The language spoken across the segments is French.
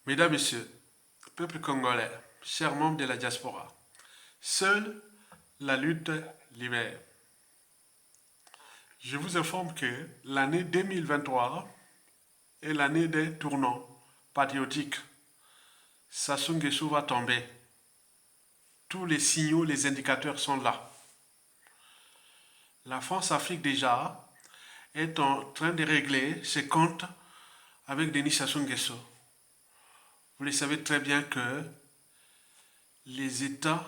Mesdames, Messieurs, peuple congolais, chers membres de la diaspora, seule la lutte libère. Je vous informe que l'année 2023 est l'année des tournants patriotiques. Sassou Nguesso va tomber. Tous les signaux, les indicateurs sont là. La France-Afrique déjà est en train de régler ses comptes avec Denis Sassou Nguesso. Vous le savez très bien que les États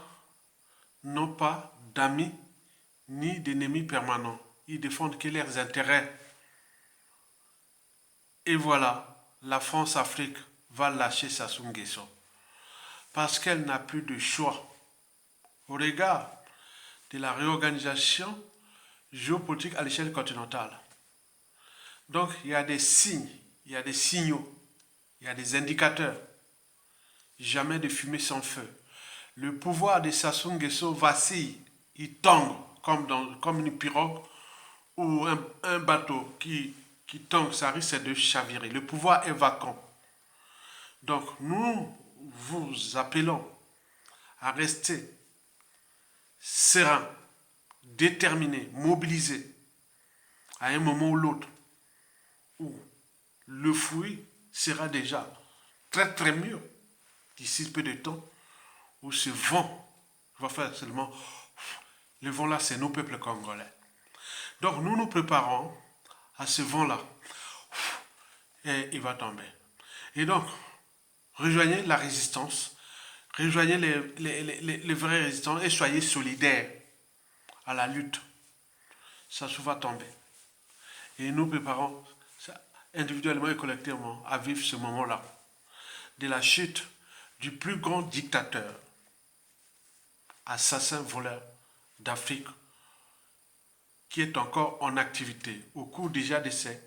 n'ont pas d'amis ni d'ennemis permanents. Ils défendent que leurs intérêts. Et voilà, la France-Afrique va lâcher Sassou Nguesso. Parce qu'elle n'a plus de choix. Au regard de la réorganisation géopolitique à l'échelle continentale. Donc, il y a des signes, il y a des signaux, il y a des indicateurs. Jamais de fumée sans feu. Le pouvoir de Sassou Nguesso vacille, il tombe comme une pirogue ou un bateau qui tombe, ça risque de chavirer. Le pouvoir est vacant. Donc nous vous appelons à rester serein, déterminé, mobilisé à un moment ou l'autre où le fruit sera déjà très très mûr d'ici peu de temps, où ce vent va faire seulement... Le vent là, c'est nos peuples congolais. Donc nous nous préparons à ce vent-là. Et il va tomber. Et donc, rejoignez la résistance, rejoignez les vrais résistants et soyez solidaires à la lutte. Ça va tomber. Et nous préparons individuellement et collectivement à vivre ce moment-là de la chute du plus grand dictateur, assassin, voleur d'Afrique, qui est encore en activité au cours déjà de ces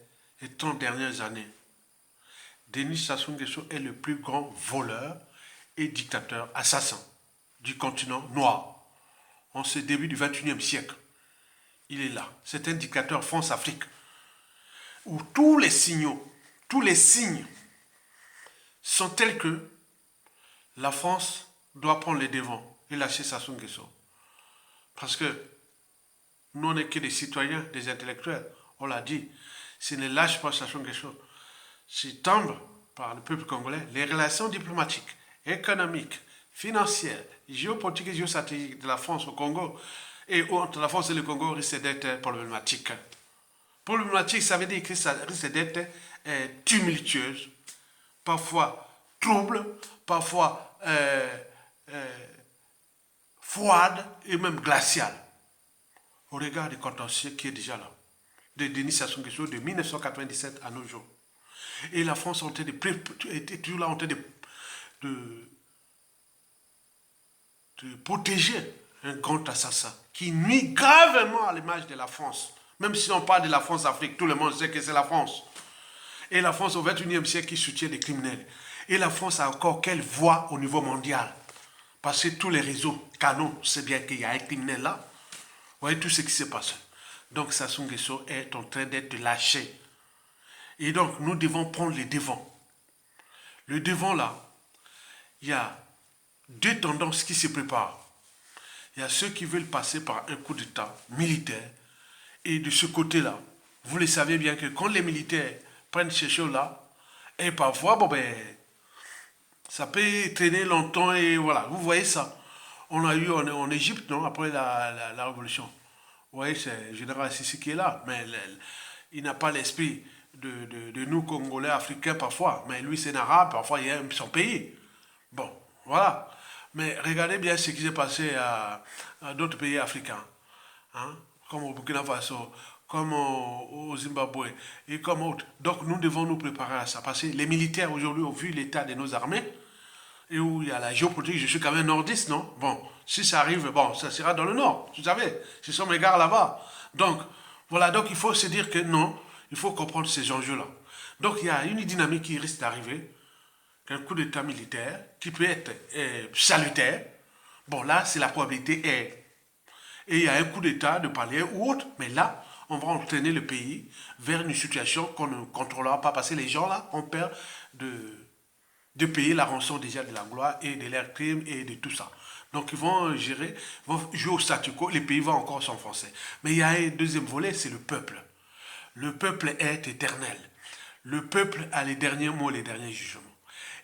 30 dernières années. Denis Sassou Nguesso est le plus grand voleur et dictateur assassin du continent noir en ce début du 21e siècle. Il est là. C'est un dictateur France-Afrique où tous les signes sont tels que la France doit prendre les devants et lâcher Sassou Nguesso. Parce que nous, on n'est que des citoyens, des intellectuels. On l'a dit. S'il ne lâche pas Sassou Nguesso, s'il tombe par le peuple congolais, les relations diplomatiques, économiques, financières, géopolitiques et géostratégiques de la France au Congo et entre la France et le Congo risquent d'être problématiques. Problématique, ça veut dire que ça risque d'être tumultueuse, parfois trouble, parfois froide et même glaciale. Au regard du contentieux qui est déjà là, de Denis Sassou Nguesso de 1997 à nos jours. Et la France était toujours là en train de protéger un grand assassin qui nuit gravement à l'image de la France. Même si on parle de la France-Afrique, tout le monde sait que c'est la France. Et la France au XXIe siècle qui soutient les criminels. Et la France a encore quelle voix au niveau mondial? Parce que tous les réseaux, canaux, c'est bien qu'il y a un criminel là. Vous voyez tout ce qui s'est passé. Donc Sassou Nguesso est en train d'être lâché. Et donc nous devons prendre les devants. Le devant là, il y a deux tendances qui se préparent. Il y a ceux qui veulent passer par un coup d'État militaire. Et de ce côté-là, vous le savez bien que quand les militaires prennent ces choses-là, et parfois, ça peut traîner longtemps et voilà, vous voyez ça. On a eu en Égypte, non, après la révolution. Vous voyez, c'est le général Sissi qui est là, mais il n'a pas l'esprit de nous, Congolais, Africains, parfois. Mais lui, c'est un arabe, parfois, il aime son pays. Bon, voilà. Mais regardez bien ce qui s'est passé à d'autres pays africains. Hein, comme au Burkina Faso, comme au Zimbabwe et comme autres. Donc nous devons nous préparer à ça. Parce que les militaires aujourd'hui ont vu l'état de nos armées et où il y a la géopolitique, je suis quand même nordiste, non? Bon, si ça arrive, bon, ça sera dans le nord, vous savez, ce sont mes gars là-bas. Donc, voilà, donc il faut se dire que non, il faut comprendre ces enjeux-là. Donc il y a une dynamique qui risque d'arriver, un coup d'état militaire qui peut être salutaire. Bon, là, c'est la probabilité est. Et il y a un coup d'état de palais ou autre, mais là, on va entraîner le pays vers une situation qu'on ne contrôlera pas parce que les gens là ont peur de payer la rançon déjà de la gloire et de leurs crimes et de tout ça. Donc ils vont gérer, vont jouer au statu quo, les pays vont encore s'enfoncer. Mais il y a un deuxième volet, c'est le peuple. Le peuple est éternel. Le peuple a les derniers mots, les derniers jugements.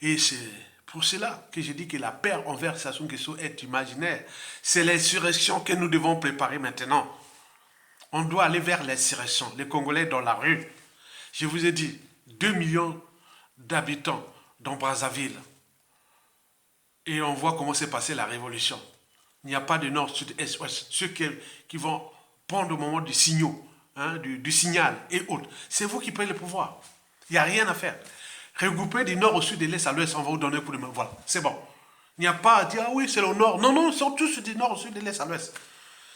Et c'est pour cela que je dis que la paix envers Sassou Nguesso est imaginaire. C'est l'insurrection que nous devons préparer maintenant. On doit aller vers l'insurrection. Les Congolais dans la rue. Je vous ai dit, 2 millions d'habitants dans Brazzaville. Et on voit comment s'est passée la révolution. Il n'y a pas de nord, sud, est, ouest. Ceux qui vont prendre au moment du signal, hein, du signal et autres. C'est vous qui prenez le pouvoir. Il n'y a rien à faire. Regrouper du nord au sud, de l'est à l'ouest, on va vous donner un coup de main. Voilà, c'est bon. Il n'y a pas à dire, ah oui, c'est le nord. Non, non, ils sont tous du nord au sud, de l'est à l'ouest.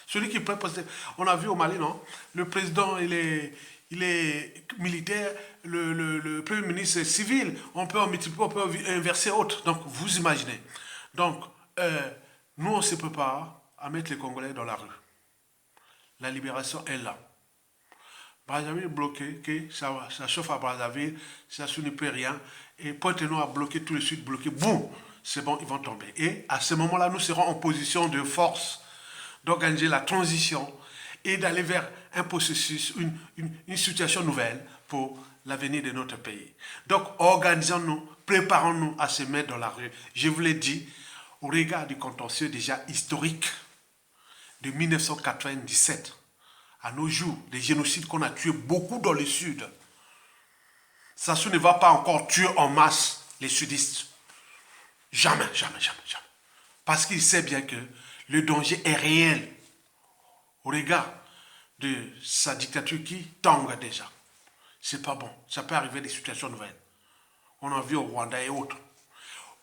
Celui qui peut poster. On a vu au Mali, non? Le président, il est militaire, le premier ministre est civil. On peut en multiplier, on peut inverser autre. Donc, vous imaginez. Donc, nous, on se prépare à mettre les Congolais dans la rue. La libération est là. Brazzaville est bloqué, que ça chauffe à Brazzaville, ça ne peut rien. Et Pointe-Noire a bloqué, tout le sud bloqué, boum, c'est bon, ils vont tomber. Et à ce moment-là, nous serons en position de force d'organiser la transition et d'aller vers un processus, une situation nouvelle pour l'avenir de notre pays. Donc, organisons-nous, préparons-nous à se mettre dans la rue. Je vous l'ai dit, au regard du contentieux déjà historique de 1997, à nos jours, des génocides qu'on a tués beaucoup dans le sud. Sassou ne va pas encore tuer en masse les sudistes. Jamais, jamais, jamais, jamais. Parce qu'il sait bien que le danger est réel au regard de sa dictature qui tangue déjà. C'est pas bon. Ça peut arriver des situations nouvelles. On a vu au Rwanda et autres.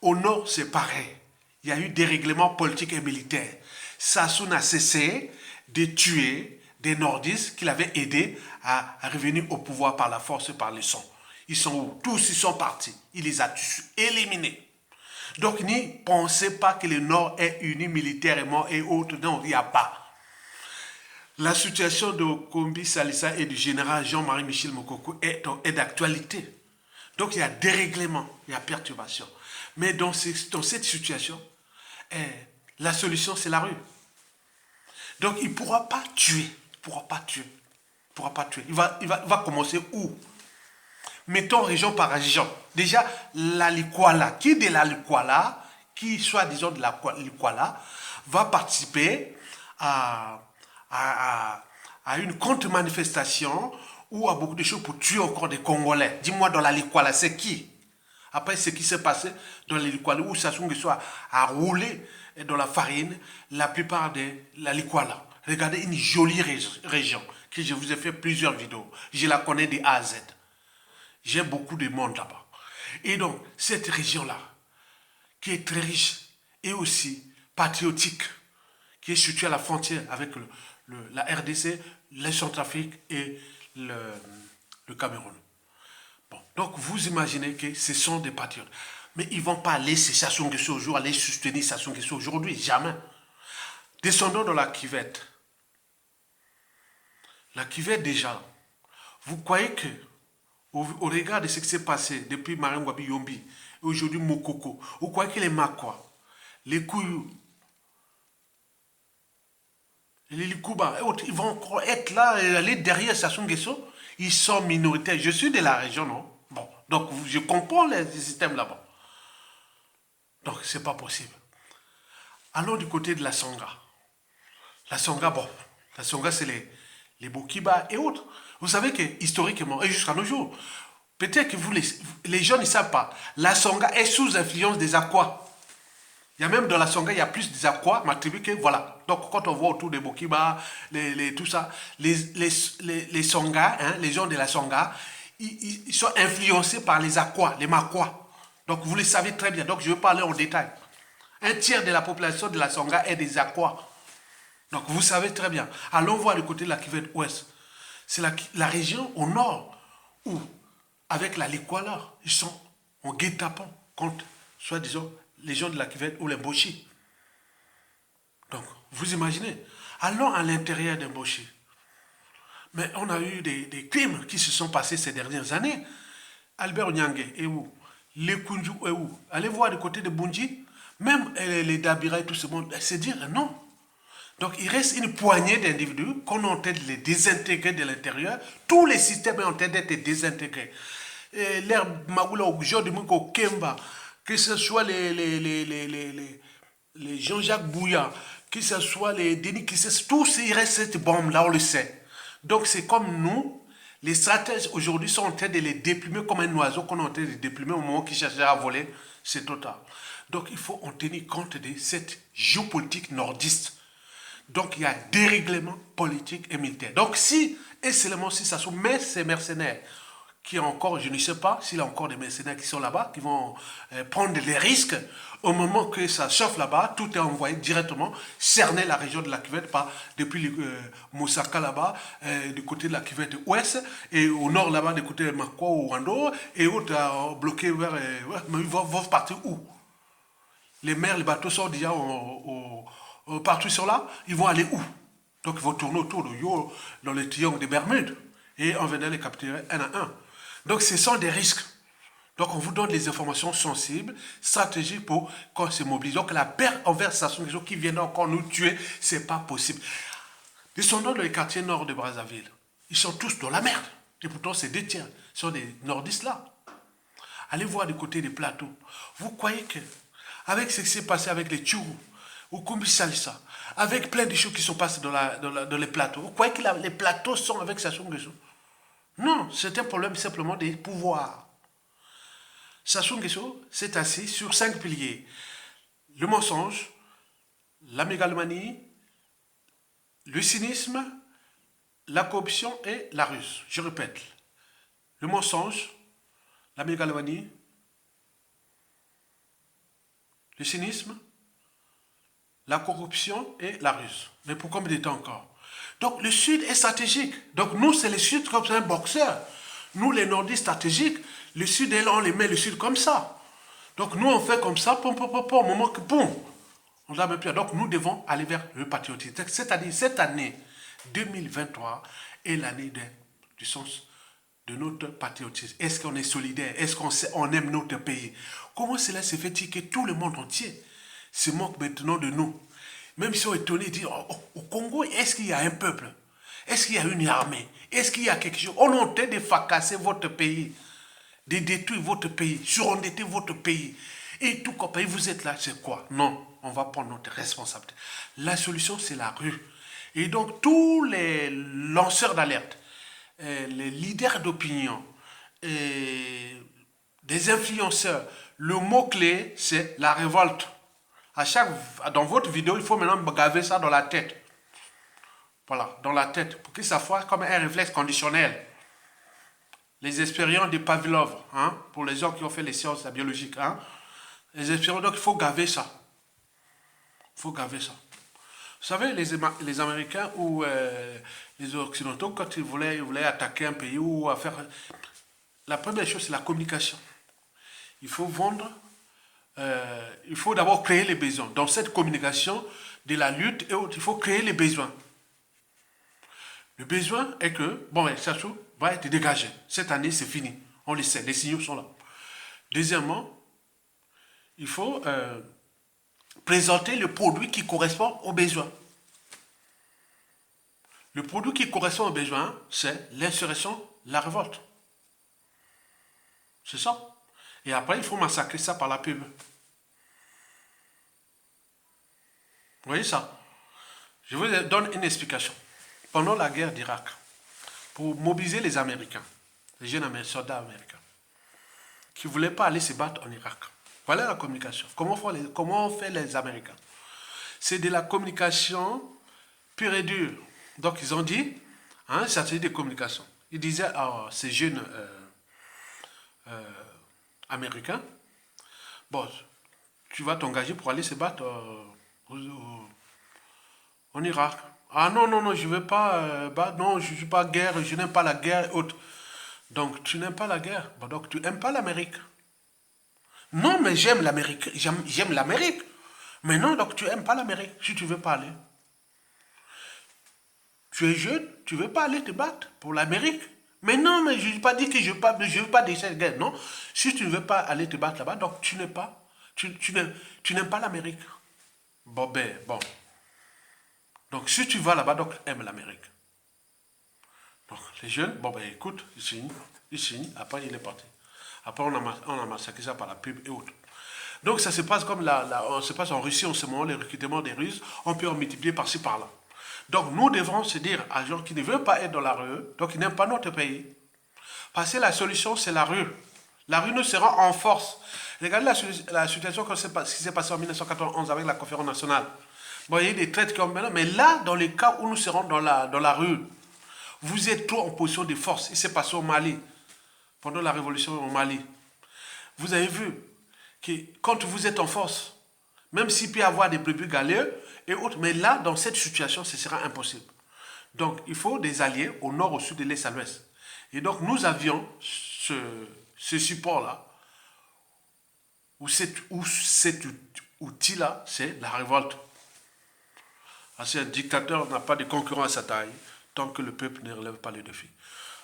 Au nord, c'est pareil. Il y a eu des règlements politiques et militaires. Sassou n'a cessé de tuer des nordistes qu'il avait aidés à revenir au pouvoir par la force et par le sang. Ils sont où? Tous ils sont partis. Il les a tous éliminés. Donc, n'y pensez pas que le Nord est uni militairement et autres. Non, il n'y a pas. La situation de Kombi Salissa et du général Jean-Marie Michel Mokoko est d'actualité. Donc, il y a dérèglement, il y a perturbation. Mais dans cette situation, la solution, c'est la rue. Donc, il ne pourra pas tuer. Il ne pourra pas tuer. Il ne pourra pas tuer. Il va commencer où? Mettons région par région. Déjà, la Likwala, qui de la Likwala, qui soit disons de la Likwala, va participer à une contre-manifestation ou à beaucoup de choses pour tuer encore des Congolais. Dis-moi dans la Likwala, c'est qui? Après ce qui s'est passé dans la Likwala, où Sassou Nguesso a roulé dans la farine la plupart de la Likwala. Regardez une jolie région, que je vous ai fait plusieurs vidéos. Je la connais de A à Z. J'ai beaucoup de monde là-bas. Et donc, cette région-là, qui est très riche et aussi patriotique, qui est située à la frontière avec la RDC, le Centrafrique et le Cameroun. Bon, donc, vous imaginez que ce sont des patriotes. Mais ils ne vont pas laisser Sassou Nguesso aujourd'hui, aller soutenir Sassou Nguesso aujourd'hui, jamais. Descendons dans la cuvette. La cuvette, déjà, vous croyez que au regard de ce qui s'est passé depuis Marine Ngouabi Yombi et aujourd'hui Mokoko, vous croyez que les Makwa, les Kouyou, les Likuba et autres, ils vont encore être là et aller derrière Sassou Nguesso? Ils sont minoritaires. Je suis de la région, non? Bon, donc je comprends les systèmes là-bas. Donc c'est pas possible. Allons du côté de la Songa. La Songa, bon, la Songa c'est les Bokiba et autres. Vous savez que historiquement, et jusqu'à nos jours, peut-être que les gens ne savent pas, la Songa est sous influence des Aquas. Il y a même dans la Songa, il y a plus des Aquas, ma tribu que voilà. Donc quand on voit autour des Bokiba, tout ça, les Songa, hein, les gens de la Songa, ils sont influencés par les Aquas, les Makwa. Donc vous le savez très bien, donc je vais parler en détail. Un tiers de la population de la Songa est des Aquas. Donc vous savez très bien. Allons voir le côté de la cuvette ouest. C'est la région au nord où, avec la Likwala, ils sont en guet-apens contre, soit disons, les gens de la cuvette ou les Mboshi. Donc, vous imaginez. Allons à l'intérieur des Mboshi. Mais on a eu des crimes qui se sont passés ces dernières années. Albert Nyangue est où? Les Kunju est où? Allez voir du côté de Bunji, même les Dabira et tout ce monde, c'est dire non. Donc il reste une poignée d'individus qu'on est en train de les désintégrer de l'intérieur. Tous les systèmes sont en train d'être désintégrés. L'air Magoula aujourd'hui, au Kemba, que ce soit les Jean-Jacques Bouya, que ce soit les Denis, tous il reste cette bombe-là, on le sait. Donc c'est comme nous, les stratèges aujourd'hui sont en train de les déplumer comme un oiseau qu'on est en train de déplumer au moment qu'ils cherchent à voler, c'est total. Donc il faut en tenir compte de cette géopolitique nordiste. Donc il y a dérèglement politique et militaire. Donc si, et seulement si ça soumet ces mercenaires, qui encore, je ne sais pas s'il y a encore des mercenaires qui sont là-bas, qui vont prendre les risques, au moment que ça chauffe là-bas, tout est envoyé directement, cerner la région de la cuvette depuis Moussaka là-bas, du côté de la cuvette ouest, et au nord là-bas, du côté de Makwa ou Wando, et autres bloqués vers... mais ils vont partir où? Les mers, les bateaux sont déjà partout sur là, ils vont aller où? Donc ils vont tourner autour de Yo, dans le triangle des Bermudes, et on venait les capturer un à un. Donc ce sont des risques. Donc on vous donne des informations sensibles, stratégiques pour qu'on se mobilise. Donc la perte envers Sassou Nguesso qui viennent encore nous tuer, c'est pas possible. Ils sont dans le quartier nord de Brazzaville. Ils sont tous dans la merde. Et pourtant c'est des tiers. Ce sont des nordistes là. Allez voir du côté des plateaux. Vous croyez que, avec ce qui s'est passé avec les Tchourou, ou Kumbi Salissa, avec plein de choses qui sont passées dans les plateaux, vous croyez que les plateaux sont avec Sassou Nguesso? Non, c'est un problème simplement des pouvoirs. Sassou Nguesso s'est assis sur 5 piliers. Le mensonge, la mégalomanie, le cynisme, la corruption et la ruse. Je répète, le mensonge, la mégalomanie, le cynisme, la corruption et la ruse. Mais pour combien de temps encore? Donc le Sud est stratégique. Donc nous, c'est le Sud comme un boxeur. Nous, les nordistes stratégiques, le Sud, on les met le Sud comme ça. Donc nous, on fait comme ça, pom, pom, pom, pom, au moment que, boum, on n'a même plus. Donc nous devons aller vers le patriotisme. C'est-à-dire, cette année 2023 est l'année du sens de notre patriotisme. Est-ce qu'on est solidaire? Est-ce qu'on aime notre pays? Comment cela se fait-il que tout le monde entier se moque maintenant de nous? Même si on est étonné de dire, au Congo, est-ce qu'il y a un peuple? Est-ce qu'il y a une armée? Est-ce qu'il y a quelque chose? On est en train de fracasser votre pays, de détruire votre pays, surendetter votre pays. Et tout comme vous êtes là, c'est quoi? Non, on va prendre notre responsabilité. La solution, c'est la rue. Et donc, tous les lanceurs d'alerte, les leaders d'opinion, des influenceurs, le mot-clé, c'est la révolte. Dans votre vidéo, il faut maintenant gaver ça dans la tête. Voilà, dans la tête, pour que ça soit comme un réflexe conditionnel. Les expériences de Pavlov, hein, pour les gens qui ont fait les sciences biologiques, hein, les expériences, donc il faut gaver ça. Il faut gaver ça. Vous savez, les Américains ou les Occidentaux, quand ils voulaient attaquer un pays ou faire... La première chose, c'est la communication. Il faut vendre, il faut d'abord créer les besoins. Dans cette communication de la lutte et autres, il faut créer les besoins. Le besoin est que, bon, Sassou va être dégagé. Cette année, c'est fini. On le sait, les signaux sont là. Deuxièmement, il faut présenter le produit qui correspond aux besoins. Le produit qui correspond aux besoins, c'est l'insurrection, la révolte. C'est ça. Et après, il faut massacrer ça par la pub. Vous voyez ça? Je vous donne une explication. Pendant la guerre d'Irak, pour mobiliser les Américains, les jeunes soldats américains, qui ne voulaient pas aller se battre en Irak. Voilà la communication. Comment on fait les Américains? C'est de la communication pure et dure. Donc ils ont dit, hein, stratégie de communication. Ils disaient à ces jeunes Américains, bon, tu vas t'engager pour aller se battre en Irak. Ah non, non, non, je ne veux pas battre, non, je ne suis pas guerre, je n'aime pas la guerre et autres. Donc tu n'aimes pas la guerre, bon, donc tu n'aimes pas l'Amérique. Non, mais j'aime l'Amérique, j'aime l'Amérique. Mais non, donc tu n'aimes pas l'Amérique si tu ne veux pas aller. Tu es jeune, tu ne veux pas aller te battre pour l'Amérique. Mais non, mais je n'ai pas dit que je ne veux pas déchérir cette guerre. Non. Si tu ne veux pas aller te battre là-bas, donc tu n'aimes pas l'Amérique. Bon, ben, bon. Donc si tu vas là-bas, donc aime l'Amérique. Donc les jeunes, bon ben écoute, ils signent, après il est parti. Après on a massacré ça par la pub et autres. Donc ça se passe comme se passe en Russie en ce moment, les recrutements des Russes, on peut en multiplier par-ci par-là. Donc nous devons se dire à gens qui ne veulent pas être dans la rue, donc ils n'aiment pas notre pays. Parce que la solution c'est la rue. La rue nous sera en force. Regardez la situation ce qui s'est passé en 1991 avec la conférence nationale. Bon, il y a eu des traites comme maintenant, mais là, dans les cas où nous serons dans la rue, vous êtes trop en position de force. Il s'est passé au Mali, pendant la révolution au Mali. Vous avez vu que quand vous êtes en force, même s'il peut y avoir des brebis galeux et autres, mais là, dans cette situation, ce sera impossible. Donc, il faut des alliés au nord, au sud, de l'est à l'ouest. Et donc, nous avions ce support-là, ou cet outil-là, c'est la révolte. Parce qu'un dictateur n'a pas de concurrent à sa taille tant que le peuple ne relève pas les défis.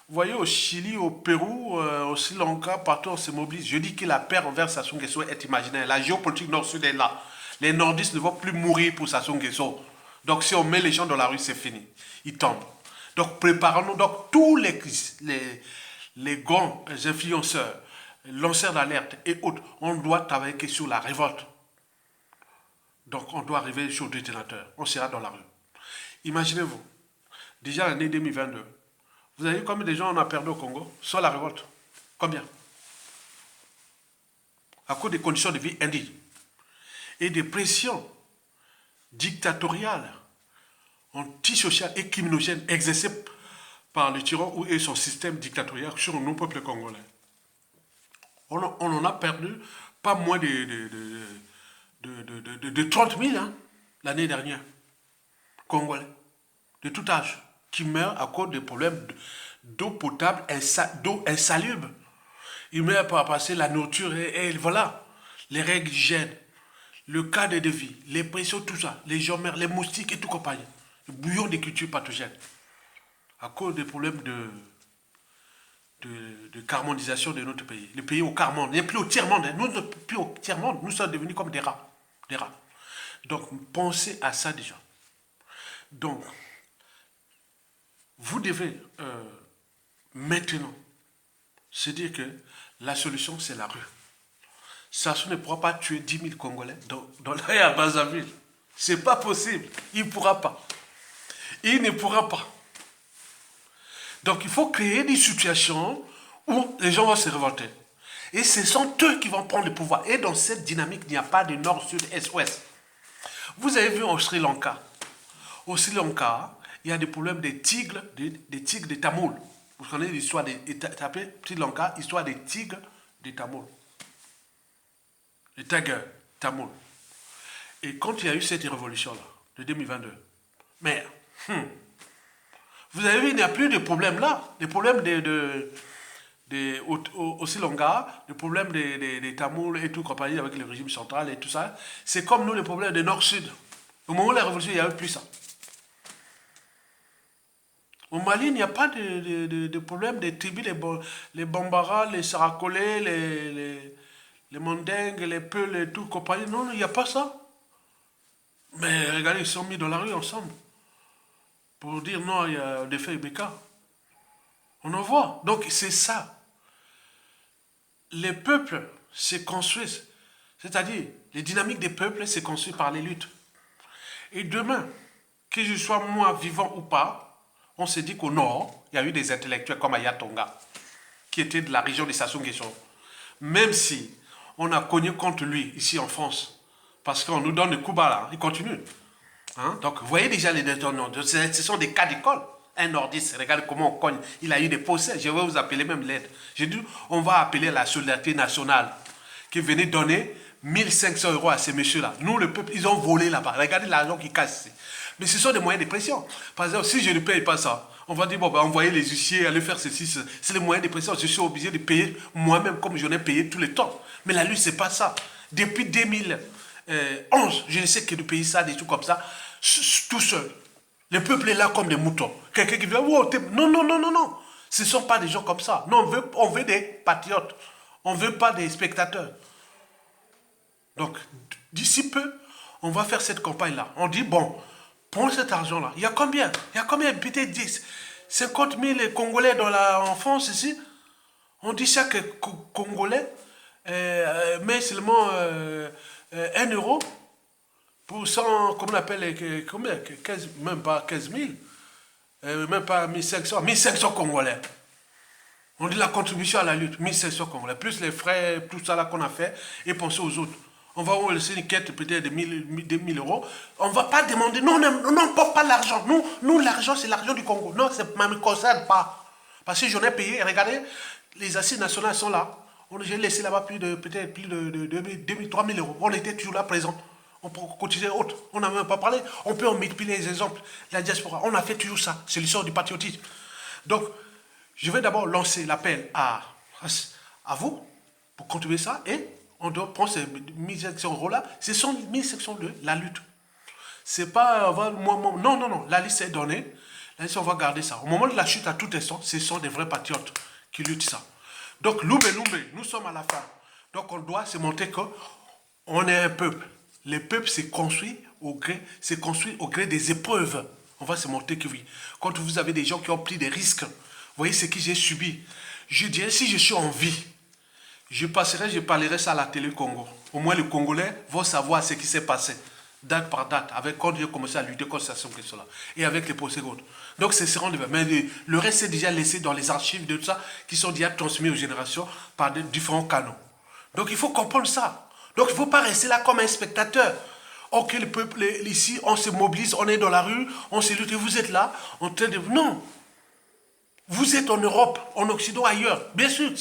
Vous voyez, au Chili, au Pérou, au Sri Lanka, partout on se mobilise. Je dis que la paix envers Sassou Nguesso est imaginaire. La géopolitique nord-sud est là. Les nordistes ne vont plus mourir pour Sassou Nguesso. Donc si on met les gens dans la rue, c'est fini. Ils tombent. Donc préparons-nous. Donc tous les grands influenceurs, lanceurs d'alerte et autres, on doit travailler sur la révolte. Donc on doit arriver sur le détonateur. On sera dans la rue. Imaginez-vous, déjà l'année 2022, vous avez vu combien de gens on a perdu au Congo sur la révolte? Combien? À cause des conditions de vie indignes et des pressions dictatoriales, antisociales et criminogènes exercées par le tyran et son système dictatorial sur nos peuples congolais. On en a perdu pas moins de 30 000 hein, l'année dernière, Congolais, de tout âge, qui meurent à cause des problèmes d'eau potable, d'eau insalubre. Ils meurent par passer la nourriture et voilà, les règles d'hygiène, le cadre de vie, les pressions, tout ça, les gens meurent, les moustiques et tout compagnie, le bouillon des cultures pathogènes, à cause des problèmes de carmonisation de notre pays. Le pays au quart-monde, il n'est plus au tiers-monde, nous ne sommes plus au tiers-monde, nous sommes devenus comme des rats. Des rats. Donc, pensez à ça déjà. Donc, vous devez maintenant se dire que la solution, c'est la rue. Sassou ne pourra pas tuer 10 000 Congolais dans la Brazzaville. C'est pas possible. Il ne pourra pas. Il ne pourra pas. Donc, il faut créer des situations où les gens vont se révolter. Et ce sont eux qui vont prendre le pouvoir. Et dans cette dynamique, il n'y a pas de nord, sud, est, ouest. Vous avez vu au Sri Lanka. Au Sri Lanka, il y a des problèmes des tigres des Tamouls. Vous connaissez l'histoire des Sri Lanka, histoire des tigres des Tamouls. Les tigers Tamouls. Et quand il y a eu cette révolution-là, de 2022, mais vous avez vu, il n'y a plus de problème là. Les problèmes au Sri Lanka, le problème des Tamouls et tout, compagnie avec le régime central et tout ça, c'est comme nous, les problèmes des Nord-Sud. Au moment de la révolution, il n'y avait plus ça. Au Mali, il n'y a pas de problème des tribus, les Bambara, les Sarakolais, les Mandingues, les Peuls et tout, compagnie. Non, il n'y a pas ça. Mais regardez, ils sont mis dans la rue ensemble. Pour dire non, il y a des faits Ibeka. On en voit. Donc c'est ça. Les peuples se construisent. C'est-à-dire, les dynamiques des peuples se construisent par les luttes. Et demain, que je sois moi vivant ou pas, on se dit qu'au nord, il y a eu des intellectuels comme Ayatonga, qui étaient de la région de Sassou Nguesso. Même si on a cogné contre lui ici en France, parce qu'on nous donne le coup bas là, il continue. Hein? Donc, vous voyez déjà les détournants. Ce sont des cas d'école. Un nordiste, regardez comment on cogne. Il a eu des procès. Je vais vous appeler même l'aide. J'ai dit, on va appeler la solidarité nationale qui venait donner 1500 € à ces messieurs-là. Nous, le peuple, ils ont volé là-bas. Regardez l'argent qui casse. Mais ce sont des moyens de pression. Par exemple, si je ne paye pas ça, on va dire, bon, ben, envoyer les huissiers, aller faire ceci. C'est les moyens de pression. Je suis obligé de payer moi-même comme j'en ai payé tout le temps. Mais la lutte, c'est pas ça. Depuis 2011, je ne sais que de payer ça, des trucs comme ça, tout seul. Le peuple est là comme des moutons. Quelqu'un qui vient, oh, non, non, non, non, non. Ce ne sont pas des gens comme ça. Non, on veut des patriotes. On ne veut pas des spectateurs. Donc, d'ici peu, on va faire cette campagne-là. On dit, bon, pour cet argent-là, il y a combien? Il y a combien? Peut-être 10, 50 000 Congolais en France ici. On dit chaque Congolais met seulement 1 euro pour 100, comment on appelle, combien? 15, même pas 15 000, même pas 1500 Congolais. On dit la contribution à la lutte, 1500 Congolais, plus les frais, tout ça là qu'on a fait, et penser aux autres. On va laisser une quête peut-être de 1000 euros. On ne va pas demander, non, on n'emporte pas l'argent. Nous l'argent, c'est l'argent du Congo. Non, ça ne me concerne pas. Parce que j'en ai payé, regardez, les assises nationales sont là. J'ai laissé là-bas peut-être plus de 2000, 3000 euros. On était toujours là présent. On peut cotiser autre. On n'a même pas parlé. On peut en multiplier les exemples. La diaspora, on a fait toujours ça. C'est l'histoire du patriotisme. Donc, je vais d'abord lancer l'appel à vous pour contribuer ça et on doit prendre ces 1500 euros-là. Ce sont 1500 de la lutte. C'est pas, non, la liste est donnée. La liste, on va garder ça. Au moment de la chute, à tout instant, ce sont des vrais patriotes qui luttent ça. Donc, Lumbe, nous sommes à la fin. Donc, on doit se montrer qu'on est un peuple. Le peuple s'est construit au gré des épreuves. On va se montrer que oui. Quand vous avez des gens qui ont pris des risques, vous voyez ce que j'ai subi. Je dirais, si je suis en vie, je parlerai ça à la télé Congo. Au moins, les Congolais vont savoir ce qui s'est passé, date par date, avec quand j'ai commencé à lutter contre cette question-là, et avec les procédures. Donc, ce seront des... Mais le reste est déjà laissé dans les archives de tout ça, qui sont déjà transmis aux générations par différents canaux. Donc, il faut comprendre ça. Donc, il ne faut pas rester là comme un spectateur. Ok, le peuple, ici, on se mobilise, on est dans la rue, on se lutte, et vous êtes là, en train de... Non. Vous êtes en Europe, en Occident, ailleurs. Bien sûr,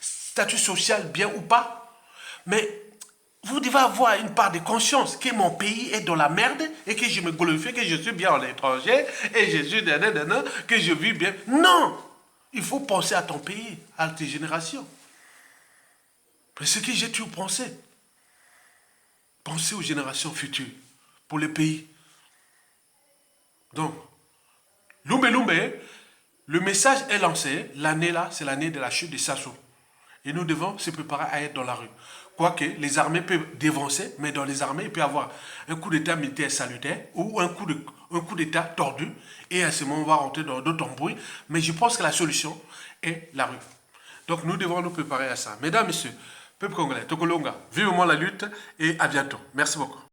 statut social, bien ou pas. Mais vous devez avoir une part de conscience que mon pays est dans la merde et que je me glorifie, que je suis bien en étranger et je suis que je vis bien. Non! Il faut penser à ton pays, à tes générations. C'est ce que j'ai toujours pensé. Penser aux générations futures, pour le pays. Donc, Lumbe, le message est lancé. L'année là, c'est l'année de la chute de Sassou. Et nous devons se préparer à être dans la rue. Quoique les armées peuvent dévancer, mais dans les armées, il peut y avoir un coup d'état militaire salutaire ou un coup d'état tordu. Et à ce moment, on va rentrer dans d'autres embrouilles. Mais je pense que la solution est la rue. Donc nous devons nous préparer à ça. Mesdames, Messieurs, peuple congolais, Tokolonga, vivement la lutte et à bientôt. Merci beaucoup.